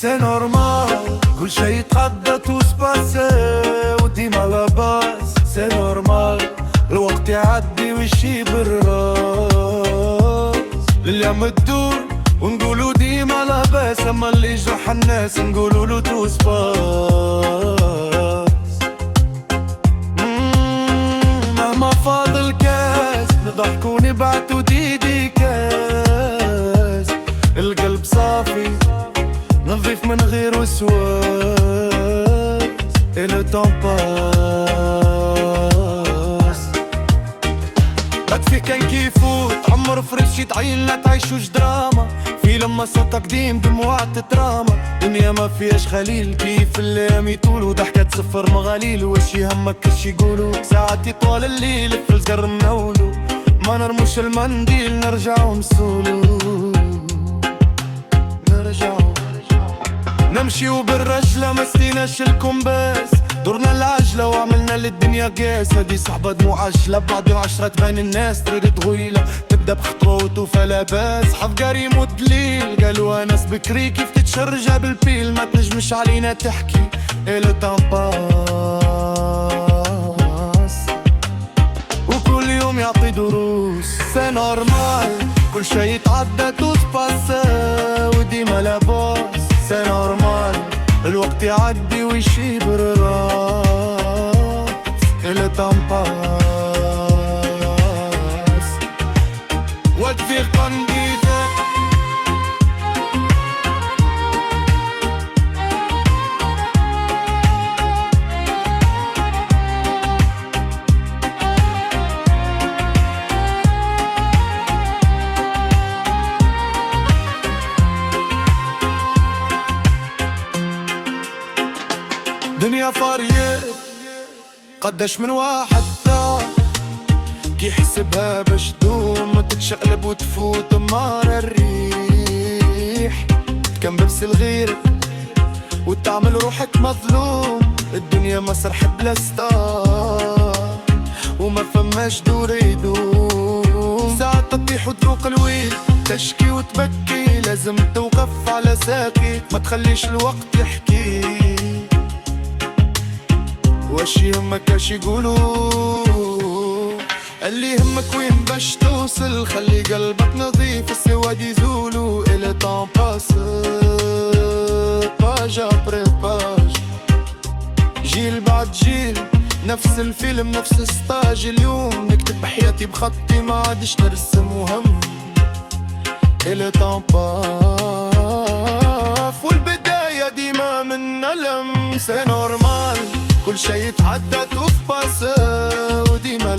سي نورمال، كل شي يتعدى تو سباسي وديما لاباس. سي نورمال، الوقت يعدي ويشي بالراس. الايام تدور ونقولوا ديما لاباس، اما اللي يجرح الناس نقولوا له تو سباس. مهما فاضل كاس نضحكوا ونبعتوا ديدي كاس. القلب صافي نظيف من غير وسواس. Et le temps passe. فيك كان كيفوت عمر فريش يتعين لا تعيشوش دراما. في لما صوت قديم دموع تتراما. دنيا ما فيهاش خليل كيف الايام يطولوا. ضحكة صفر مغاليل واش يهمك كش يقولوا. ساعات يطول الليل في الزقر منولو. ما نرموش المنديل نرجعو نسولو. نمشيو بالرجلة ما سليناش الكومباس. دورنا العجلة وعملنا للدنيا قاس. هادي صحبة دموع عجلة بعد 10 تبان الناس. تريد طويلة تبدا بخطوط وفلا باس. حفقاري يموت دليل قالوا ناس بكري كيف تتشرجها بالبيل. ما تنجمش علينا تحكي et le temps passe. وكل يوم يعطي دروس. سي نورمال، كل شي يتعدى تو سباسي وديما لاباس. سي نورمال، الوقت يعدي ويشي بالراس. et le temps passe. What wir kann diese دنيا فارية قداش من واحد ضاع. كي يحسبها باش دوم تتشقلب وتفوت مار الريح. تكمبس الغير وتعمل روحك مظلوم. الدنيا مسرح بلا ستار وما فماش دور يدوم. ساعات تطيح وتذوق الويل تشكي وتبكي. لازم توقف على ساكت ما تخليش الوقت يحكي. واش يهمك اش يقولوا. اللي يهمك وين باش توصل. خلي قلبك نظيف السواد يزولوا. et le temps passe باج ابري باج. جيل بعد جيل نفس الفيلم نفس الستاج. اليوم نكتب حياتي بخطي ما عادش نرسم وهم. et le temps passe. والبداية ديما من ألم. سي نورمال، كل شي يتعدى تو سباسي وديما